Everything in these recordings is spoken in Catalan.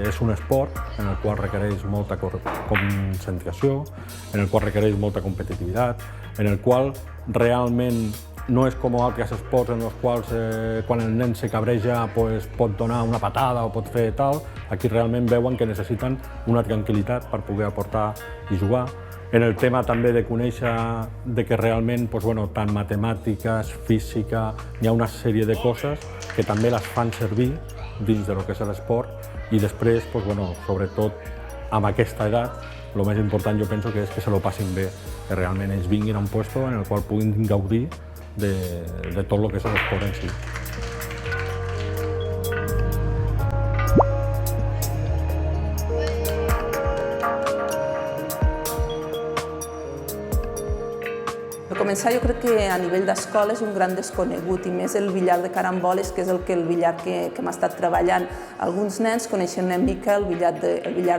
És un esport en el qual requereix molta concentració, en el qual requereix molta competitivitat, en el qual realment no és com altres esports en els quals quan el nen se cabreja pot donar una patada o pot fer tal. Aquí realment veuen que necessiten una tranquil·litat per poder aportar i jugar. En el tema també de conèixer que realment tant matemàtiques, física, hi ha una sèrie de coses que també les fan servir dins del que és l'esport i després, sobretot amb aquesta edat, el més important jo penso que és que se lo passin bé, que realment ells vinguin a un lloc en el qual puguin gaudir de tot el que és l'esport en si. Per començar, jo crec que a nivell d'escola és un gran desconegut, i més el billar de caramboles, que és el billar que hem estat treballant. Alguns nens coneixen una mica el billar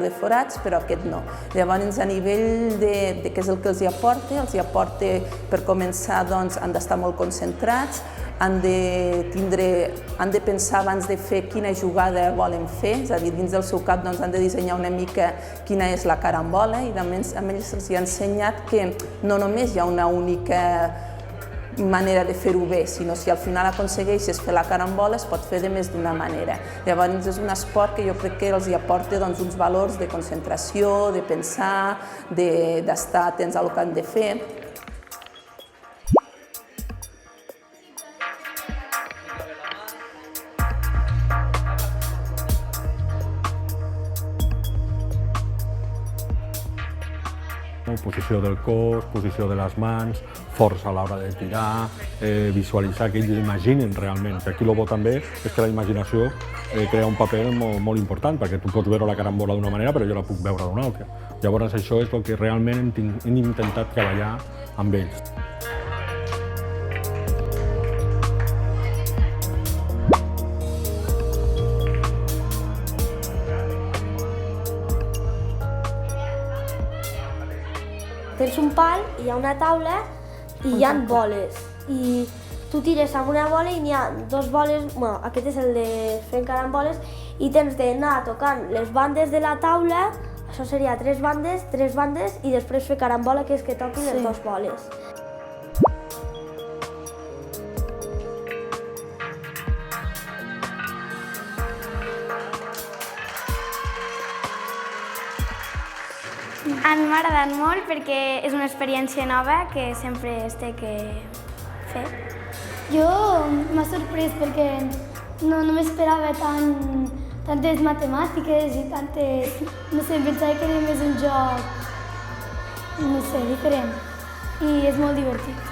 de forats, però aquest no. Llavors, a nivell de què és el que els aporta, per començar, han d'estar molt concentrats, han de pensar abans de fer quina jugada volen fer, és a dir, dins del seu cap han de dissenyar una mica quina és la carambola, i a ells se'ls ha ensenyat que no només hi ha una única manera de fer-ho bé, sinó si al final aconsegueixes fer la carambola es pot fer de més d'una manera. Llavors és un esport que jo crec que els aporta uns valors de concentració, de pensar, d'estar atents al que han de fer. Posició del cos, posició de les mans, força a l'hora de tirar, visualitzar que ells imaginin realment. Aquí el bo també és que la imaginació crea un paper molt important, perquè tu pots veure la carambola d'una manera però jo la puc veure d'una altra. Llavors això és el que realment hem intentat treballar amb ells. Tens un pal, hi ha una taula i hi ha boles. I tu tires amb una bola i n'hi ha dues boles, aquest és el de fent caramboles, i tens d'anar tocant les bandes de la taula, això seria tres bandes, i després fer carambola, que és que toquin les dues boles. A mi m'ha agradat molt perquè és una experiència nova que sempre es té que fer. Jo m'ha sorprès perquè no m'esperava tantes matemàtiques i tantes... No sé, pensava que era més un joc, no sé, diferent. I és molt divertit.